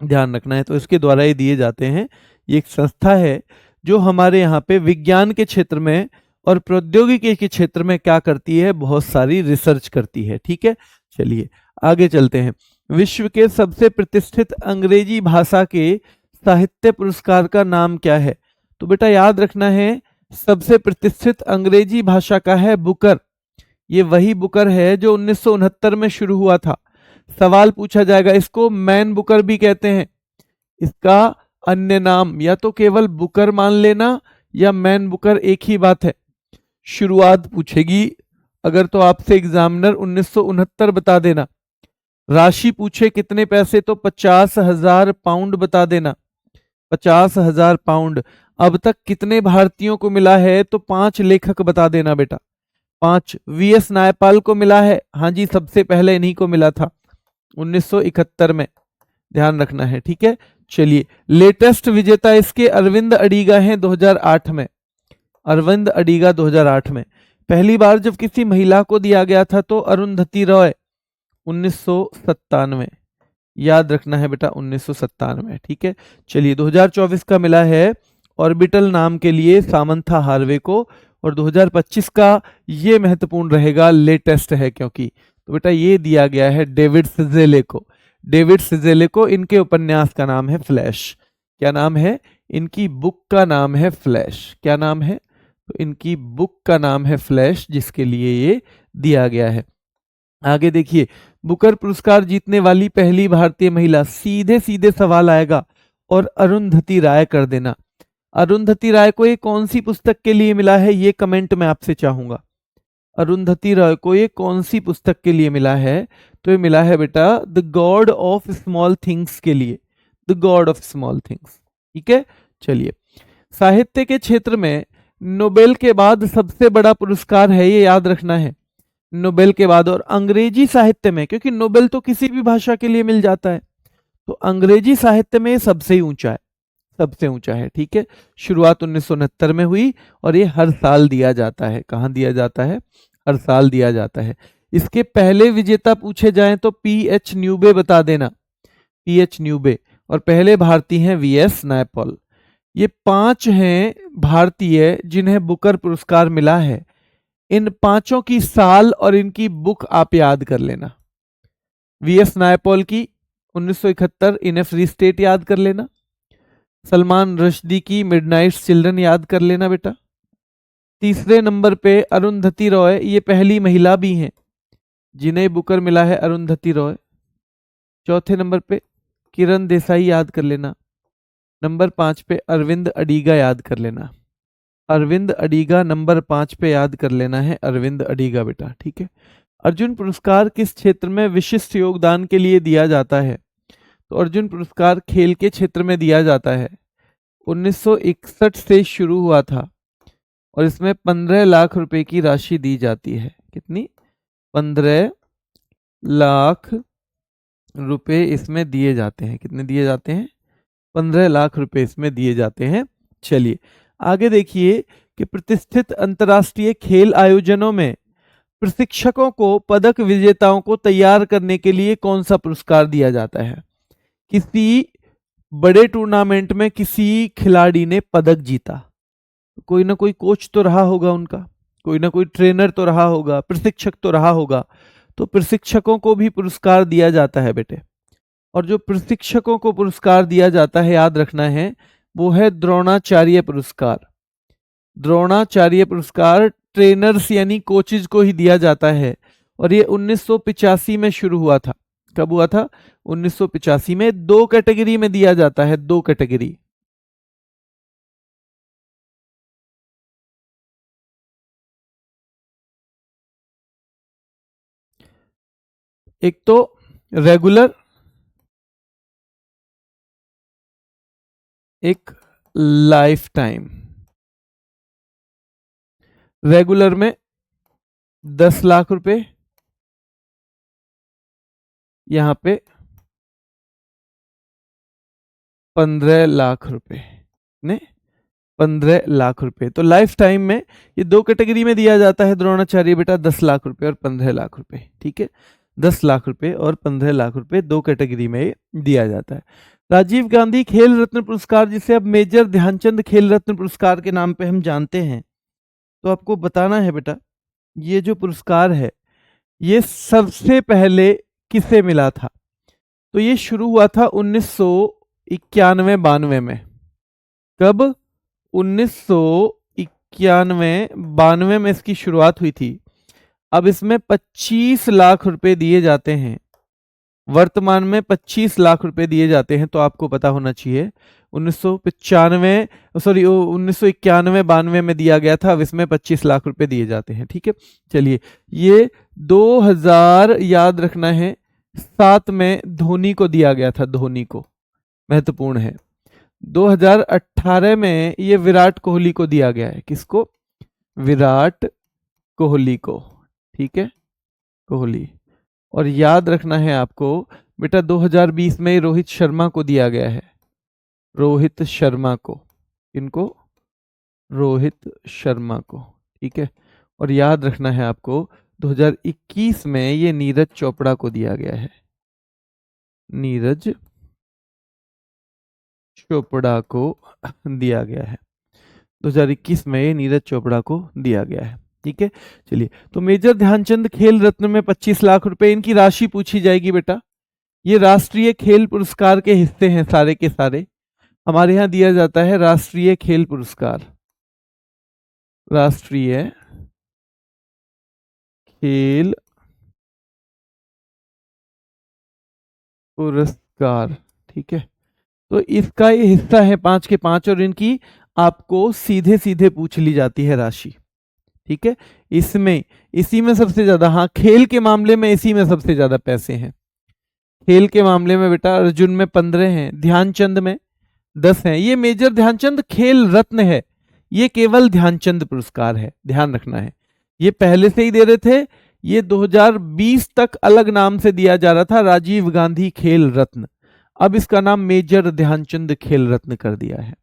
ध्यान रखना है, तो इसके द्वारा ये दिए जाते हैं। ये एक संस्था है जो हमारे यहाँ पे विज्ञान के क्षेत्र में और प्रौद्योगिकी के क्षेत्र में क्या करती है? बहुत सारी रिसर्च करती है। ठीक है, चलिए आगे चलते हैं। विश्व के सबसे प्रतिष्ठित अंग्रेजी भाषा के साहित्य पुरस्कार का नाम क्या है? तो बेटा याद रखना है सबसे प्रतिष्ठित अंग्रेजी भाषा का है बुकर। ये वही बुकर है जो 1969 में शुरू हुआ था। सवाल पूछा जाएगा, इसको मैन बुकर भी कहते हैं, इसका अन्य नाम या तो केवल बुकर मान लेना या मैन बुकर एक ही बात है। शुरुआत पूछेगी अगर तो आपसे एग्जामिनर 1969 बता देना। राशि पूछे कितने पैसे तो 50,000 पाउंड बता देना, 50,000 पाउंड। अब तक कितने भारतीयों को मिला है? तो 5 लेखक बता देना बेटा, 5। VS नायपाल को मिला है, हाँ जी सबसे पहले इन्हीं को मिला था 1971 में, ध्यान रखना है। ठीक है, चलिए लेटेस्ट विजेता इसके अरविंद अडिगा हैं 2008 में, अरविंद अडिगा 2008 में। पहली बार जब किसी महिला को दिया गया था तो अरुंधति रॉय 1997, याद रखना है बेटा 1997। ठीक है, चलिए 2024 का मिला है ऑर्बिटल नाम के लिए सामंथा हार्वे को, और 2025 का ये महत्वपूर्ण रहेगा, लेटेस्ट है क्योंकि, तो बेटा ये दिया गया है डेविड सिजेले को। डेविड सिजेले को, इनके उपन्यास का नाम है फ्लैश। क्या नाम है? इनकी बुक का नाम है फ्लैश। क्या नाम है? तो इनकी बुक का नाम है फ्लैश, जिसके लिए ये दिया गया है। आगे देखिए, बुकर पुरस्कार जीतने वाली पहली भारतीय महिला, सीधे सीधे सवाल आएगा और अरुंधति राय कर देना। अरुंधति राय को ये कौन सी पुस्तक के लिए मिला है, ये कमेंट में आपसे चाहूंगा। अरुंधति रॉय को ये कौन सी पुस्तक के लिए मिला है? तो ये मिला है बेटा the God of small things के लिए, the God of small things. ठीक है, चलिए। साहित्य के क्षेत्र में नोबेल के बाद सबसे बड़ा पुरस्कार है, ये याद रखना है, नोबेल के बाद। और अंग्रेजी साहित्य में, क्योंकि नोबेल तो किसी भी भाषा के लिए मिल जाता है, तो अंग्रेजी साहित्य में सबसे ऊंचा है, सबसे ऊंचा है। ठीक है, शुरुआत 1969 में हुई और ये हर साल दिया जाता है। कहाँ दिया जाता है? हर साल दिया जाता है। इसके पहले विजेता पूछे जाएं तो पीएच न्यूबे बता देना, पीएच न्यूबे। और पहले भारतीय हैं वीएस नायपॉल। ये 5 हैं भारतीय जिन्हें बुकर पुरस्कार मिला है। इन 5 की साल और इनकी बुक आप याद कर लेना। वीएस नायपॉल की 1971 इन ए फ्री स्टेट याद कर लेना। सलमान रश्दी की मिडनाइट चिल्ड्रन याद कर लेना बेटा। तीसरे नंबर पे अरुंधति रॉय, ये पहली महिला भी हैं जिन्हें बुकर मिला है, अरुंधति रॉय। चौथे नंबर पे किरण देसाई याद कर लेना। नंबर 5 पे अरविंद अडीगा याद कर लेना, अरविंद अडीगा नंबर 5 पे याद कर लेना है, अरविंद अडीगा बेटा। ठीक है। अर्जुन पुरस्कार किस क्षेत्र में विशिष्ट योगदान के लिए दिया जाता है? तो अर्जुन पुरस्कार खेल के क्षेत्र में दिया जाता है। 1961 से शुरू हुआ था और इसमें 15 लाख रुपए की राशि दी जाती है। कितनी? 15 लाख रुपए इसमें दिए जाते हैं। कितने दिए जाते हैं? 15 लाख रुपए इसमें दिए जाते हैं। चलिए आगे देखिए कि प्रतिष्ठित अंतर्राष्ट्रीय खेल आयोजनों में प्रशिक्षकों को पदक विजेताओं को तैयार करने के लिए कौन सा पुरस्कार दिया जाता है? किसी बड़े टूर्नामेंट में किसी खिलाड़ी ने पदक जीता, कोई ना कोई कोच तो रहा होगा उनका, कोई ना कोई ट्रेनर तो रहा होगा, प्रशिक्षक तो रहा होगा, तो प्रशिक्षकों को भी पुरस्कार दिया जाता है बेटे। और जो प्रशिक्षकों को पुरस्कार दिया जाता है, याद रखना है, वो है द्रोणाचार्य पुरस्कार। द्रोणाचार्य पुरस्कार ट्रेनर्स यानी कोचेज को ही दिया जाता है और ये 1985 में शुरू हुआ था। कब हुआ था? 1985 में। 2 कैटेगरी में दिया जाता है, 2 कैटेगरी। एक तो रेगुलर, एक लाइफ टाइम। रेगुलर में 10 लाख रुपए, यहां पे 15 लाख रुपए ने 15 लाख रुपए। तो लाइफ टाइम में ये 2 कैटेगरी में दिया जाता है द्रोणाचार्य बेटा, 10 लाख रुपए और 15 लाख रुपए। ठीक है, 10 लाख रुपए और 15 लाख रुपए 2 कैटेगरी में दिया जाता है। राजीव गांधी खेल रत्न पुरस्कार, जिसे अब मेजर ध्यानचंद खेल रत्न पुरस्कार के नाम पे हम जानते हैं, तो आपको बताना है बेटा, ये जो पुरस्कार है ये सबसे पहले किसे मिला था? तो ये शुरू हुआ था 1991-92 में। कब? 1991-92 में इसकी शुरुआत हुई थी। अब इसमें 25 लाख रुपए दिए जाते हैं, वर्तमान में 25 लाख रुपए दिए जाते हैं। तो आपको पता होना चाहिए 1991-92 में दिया गया था, अब इसमें 25 लाख रुपए दिए जाते हैं। ठीक है, चलिए ये 2000 याद रखना है 7 में धोनी को दिया गया था, धोनी को, महत्वपूर्ण है। 2018 में ये विराट कोहली को दिया गया है। किसको? विराट कोहली को। ठीक है, कोहली। और याद रखना है आपको बेटा 2020 में रोहित शर्मा को दिया गया है, रोहित शर्मा को। इनको रोहित शर्मा को। ठीक है, और याद रखना है आपको 2021 में ये नीरज चोपड़ा को दिया गया है, नीरज चोपड़ा को दिया गया है। 2021 में ये नीरज चोपड़ा को दिया गया है। ठीक है, चलिए तो मेजर ध्यानचंद खेल रत्न में 25 लाख रुपए, इनकी राशि पूछी जाएगी बेटा। ये राष्ट्रीय खेल पुरस्कार के हिस्से हैं सारे के सारे। हमारे यहां दिया जाता है राष्ट्रीय खेल पुरस्कार, राष्ट्रीय खेल पुरस्कार। ठीक है, तो इसका ये हिस्सा है 5 के 5 और इनकी आपको सीधे सीधे पूछ ली जाती है राशि, ठीक है। इसमें इसी में सबसे ज्यादा, हाँ खेल के मामले में इसी में सबसे ज्यादा पैसे हैं। खेल के मामले में बेटा अर्जुन में 15 हैं, ध्यानचंद में 10 हैं। ये मेजर ध्यानचंद खेल रत्न है, ये केवल ध्यानचंद पुरस्कार है, ध्यान रखना है। ये पहले से ही दे रहे थे, ये 2020 तक अलग नाम से दिया जा रहा था, राजीव गांधी खेल रत्न। अब इसका नाम मेजर ध्यानचंद खेल रत्न कर दिया है।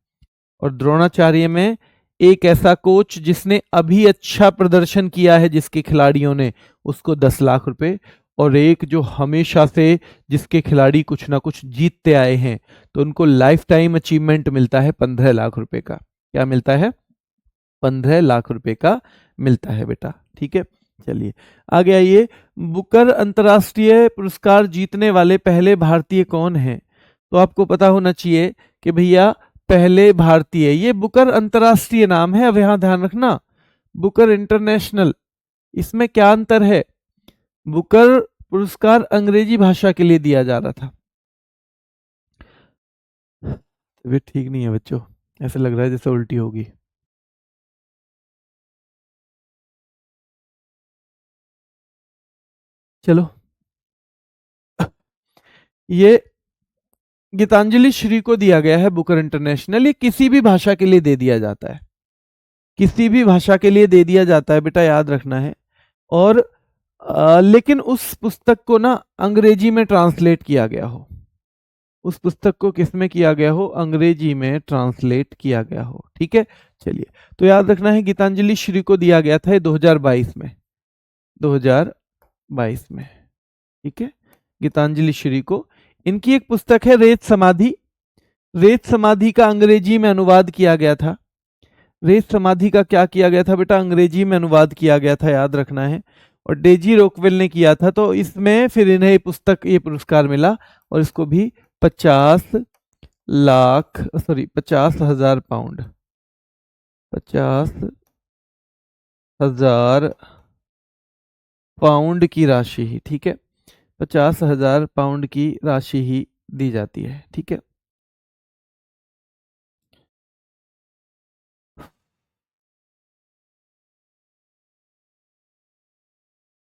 और द्रोणाचार्य में एक ऐसा कोच जिसने अभी अच्छा प्रदर्शन किया है जिसके खिलाड़ियों ने, उसको 10 लाख रुपए, और एक जो हमेशा से जिसके खिलाड़ी कुछ ना कुछ जीतते आए हैं तो उनको लाइफ टाइम अचीवमेंट मिलता है 15 लाख रुपए का। क्या मिलता है? 15 लाख रुपए का मिलता है बेटा, ठीक है। चलिए आगे आइए। बुकर अंतरराष्ट्रीय पुरस्कार जीतने वाले पहले भारतीय कौन हैं? तो आपको पता होना चाहिए कि भैया पहले भारतीय, ये बुकर अंतरराष्ट्रीय नाम है, अब यहां ध्यान रखना बुकर इंटरनेशनल, इसमें क्या अंतर है? बुकर पुरस्कार अंग्रेजी भाषा के लिए दिया जा रहा था। तबीयत ठीक नहीं है बच्चों, ऐसे लग रहा है जैसे उल्टी होगी। चलो ये गीतांजलि श्री को दिया गया है बुकर इंटरनेशनल, ये किसी भी भाषा के लिए दे दिया जाता है, किसी भी भाषा के लिए दे दिया जाता है बेटा, याद रखना है। और लेकिन उस पुस्तक को ना अंग्रेजी में ट्रांसलेट किया गया हो, उस पुस्तक को किसमें किया गया हो? अंग्रेजी में ट्रांसलेट किया गया हो, ठीक है। चलिए तो याद रखना है गीतांजलि श्री को दिया गया था 2022 में, 2022 में, ठीक है। गीतांजलि श्री को इनकी एक पुस्तक है रेत समाधि, रेत समाधि का अंग्रेजी में अनुवाद किया गया था। रेत समाधि का क्या किया गया था बेटा? अंग्रेजी में अनुवाद किया गया था, याद रखना है। और डेजी रोकवेल ने किया था, तो इसमें फिर इन्हें पुस्तक ये पुरस्कार मिला, और इसको भी 50,000 पाउंड, 50,000 पाउंड की राशि ही, ठीक है, 50,000 पाउंड की राशि ही दी जाती है, ठीक है।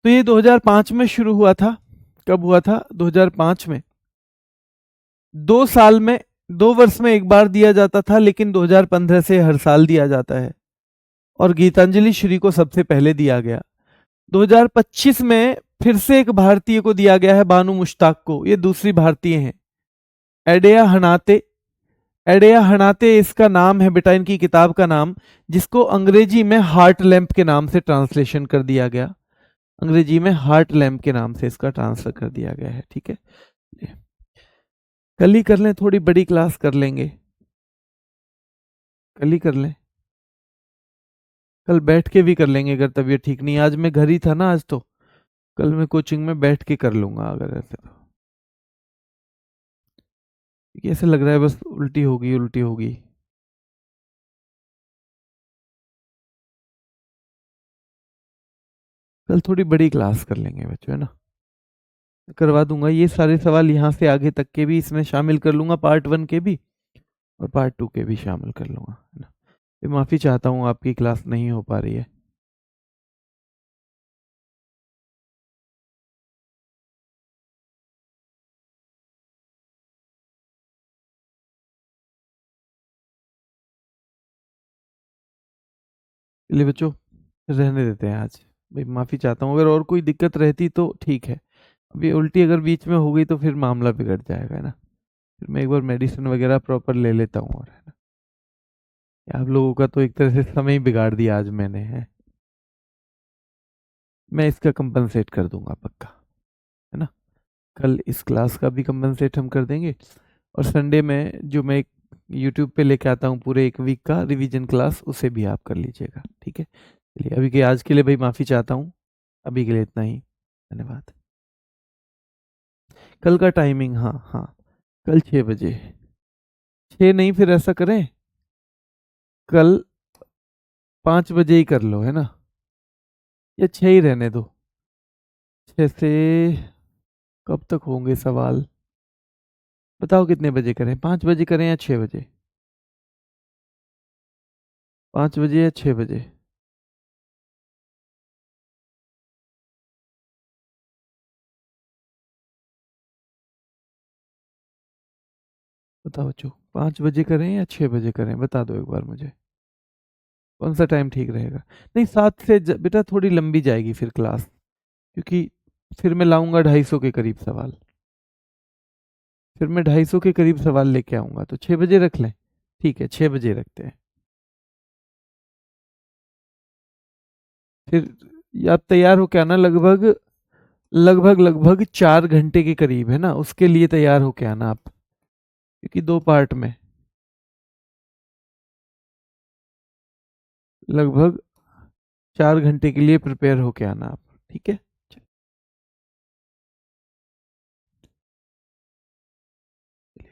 तो ये 2005 में शुरू हुआ था। कब हुआ था? 2005 में। 2 साल में, 2 वर्ष में एक बार दिया जाता था, लेकिन 2015 से हर साल दिया जाता है। और गीतांजलि श्री को सबसे पहले दिया गया। 2025 में फिर से एक भारतीय को दिया गया है, बानू मुश्ताक को, ये दूसरी भारतीय हैं। एडेया हनाते, एडेया हनाते इसका नाम है बेटा, इनकी किताब का नाम, जिसको अंग्रेजी में हार्ट लैंप के नाम से ट्रांसलेशन कर दिया गया, अंग्रेजी में हार्ट लैंप के नाम से इसका ट्रांसफर कर दिया गया है, ठीक है। कल ही कर लें, थोड़ी बड़ी क्लास कर लेंगे, कल ही कर लें, कल बैठ के भी कर लेंगे अगर तबीयत ठीक नहीं। आज मैं घर ही था ना आज, तो कल मैं कोचिंग में बैठ के कर लूंगा अगर ऐसे तो। ऐसे लग रहा है बस उल्टी होगी उल्टी होगी। कल थोड़ी बड़ी क्लास कर लेंगे बच्चों, है ना। करवा दूंगा ये सारे सवाल यहाँ से आगे तक के भी इसमें शामिल कर लूंगा, पार्ट 1 के भी और पार्ट 2 के भी शामिल कर लूंगा, है ना। फिर माफ़ी चाहता हूँ आपकी क्लास नहीं हो पा रही है। चलिए बच्चों रहने देते हैं आज, भाई माफ़ी चाहता हूँ, अगर और कोई दिक्कत रहती तो ठीक है। अभी उल्टी अगर बीच में हो गई तो फिर मामला बिगड़ जाएगा, है ना। फिर मैं एक बार मेडिसिन वगैरह प्रॉपर ले लेता हूँ, और है ना। आप लोगों का तो एक तरह से समय ही बिगाड़ दिया आज मैंने, है। मैं इसका कंपनसेट कर दूंगा पक्का, है ना। कल इस क्लास का भी कंपनसेट हम कर देंगे, और संडे में जो मैं यूट्यूब पे लेके आता हूँ पूरे एक वीक का रिवीजन क्लास, उसे भी आप कर लीजिएगा, ठीक है। चलिए अभी के आज के लिए भाई माफ़ी चाहता हूँ, अभी के लिए इतना ही, धन्यवाद। कल का टाइमिंग, हाँ हाँ, कल 6 बजे, 6 नहीं, फिर ऐसा करें कल 5 बजे ही कर लो, है ना, या 6 ही रहने दो। 6 से कब तक होंगे सवाल? बताओ कितने बजे करें, 5 बजे करें या 6 बजे? 5 बजे या 6 बजे? बताओ बच्चों, 5 बजे करें या 6 बजे करें, बता दो एक बार मुझे। कौन सा टाइम ठीक रहेगा? नहीं, 7 से बेटा थोड़ी लंबी जाएगी फिर क्लास, क्योंकि फिर मैं लाऊंगा 250 के करीब सवाल। फिर मैं 250 के करीब सवाल लेके आऊंगा, तो 6 बजे रख लें। ठीक है, 6 बजे रखते हैं। फिर ये आप तैयार हो के आना, लगभग लगभग लगभग 4 घंटे के करीब है ना, उसके लिए तैयार हो के आना आप, क्योंकि 2 पार्ट में लगभग 4 घंटे के लिए प्रिपेयर होके आना आप। ठीक है,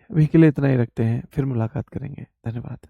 अभी के लिए इतना ही रखते हैं, फिर मुलाकात करेंगे। धन्यवाद।